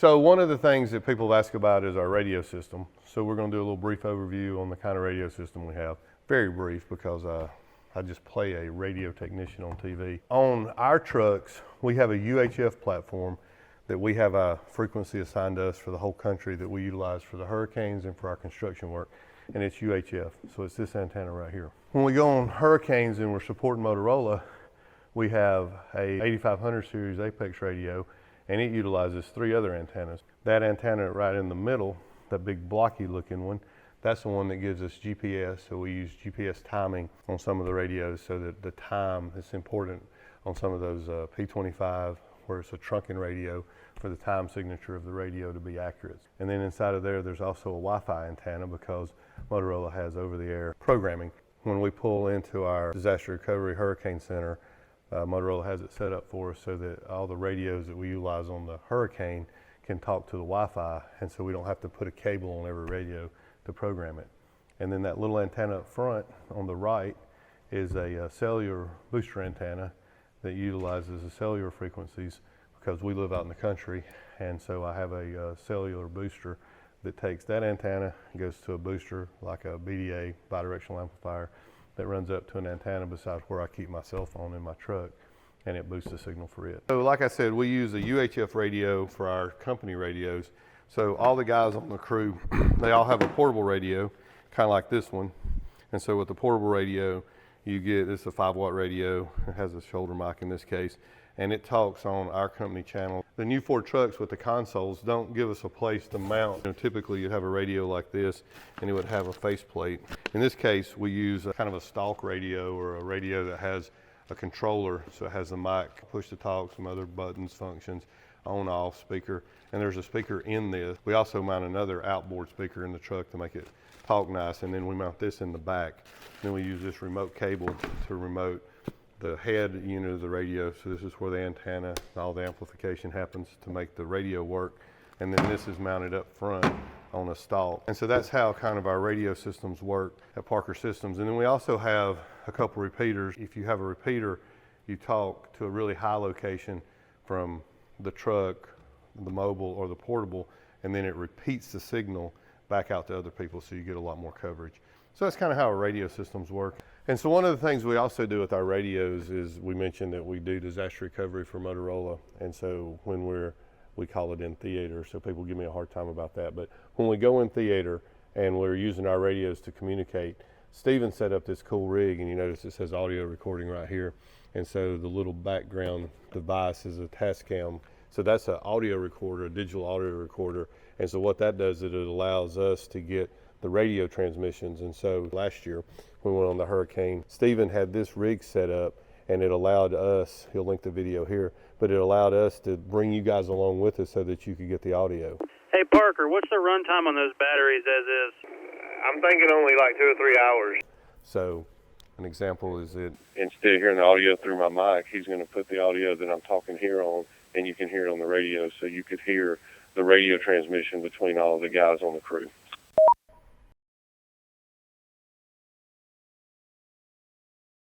So one of the things that people have asked about is our radio system. So we're going to do a little brief overview on the kind of radio system we have. Very brief because I just play a radio technician on TV. On our trucks, we have a UHF platform that we have a frequency assigned to us for the whole country that we utilize for the hurricanes and for our construction work, and it's UHF, so it's this antenna right here. When we go on hurricanes and we're supporting Motorola, we have a 8500 series Apex radio, and it utilizes 3 other antennas. That antenna right in the middle, that big blocky looking one, that's the one that gives us GPS, so we use GPS timing on some of the radios so that the time is important on some of those P25, where it's a trunking radio, for the time signature of the radio to be accurate. And then inside of there, there's also a Wi-Fi antenna because Motorola has over-the-air programming. When we pull into our disaster recovery hurricane center, Motorola has it set up for us so that all the radios that we utilize on the hurricane can talk to the Wi-Fi, and so we don't have to put a cable on every radio to program it. And then that little antenna up front on the right is a cellular booster antenna that utilizes the cellular frequencies because we live out in the country, and so I have a cellular booster that takes that antenna and goes to a booster like a BDA, bidirectional amplifier, that runs up to an antenna beside where I keep my cell phone in my truck, and it boosts the signal for it. So like I said, we use a UHF radio for our company radios. So all the guys on the crew, they all have a portable radio, kind of like this one. And so with the portable radio, you get, this is a 5-watt radio, it has a shoulder mic in this case, and it talks on our company channel. The new Ford trucks with the consoles don't give us a place to mount. You know, typically you'd have a radio like this and it would have a faceplate. In this case, we use a kind of a stalk radio, or a radio that has a controller, so it has a mic, push to talk, some other buttons, functions, on off speaker, and there's a speaker in this. We also mount another outboard speaker in the truck to make it talk nice, and then we mount this in the back. Then we use this remote cable to remote the head unit of the radio. So this is where the antenna and all the amplification happens to make the radio work. And then this is mounted up front on a stalk. And so that's how kind of our radio systems work at Parker Systems. And then we also have a couple repeaters. If you have a repeater, you talk to a really high location from the truck, the mobile, or the portable, and then it repeats the signal back out to other people, so you get a lot more coverage. So that's kind of how our radio systems work. And so one of the things we also do with our radios is, we mentioned that we do disaster recovery for Motorola, and so when we call it in theater, so people give me a hard time about that, but when we go in theater and we're using our radios to communicate, Steven set up this cool rig, and you notice it says audio recording right here, and so the little background device is a Tascam. So that's an audio recorder, a digital audio recorder. And so what that does is it allows us to get the radio transmissions. And so last year, when we went on the hurricane, Steven had this rig set up, and it allowed us, he'll link the video here, but it allowed us to bring you guys along with us so that you could get the audio. Hey Parker, what's the runtime on those batteries as is? I'm thinking only like 2 or 3 hours. So an example is that instead of hearing the audio through my mic, he's going to put the audio that I'm talking here on, and you can hear it on the radio, so you could hear the radio transmission between all of the guys on the crew.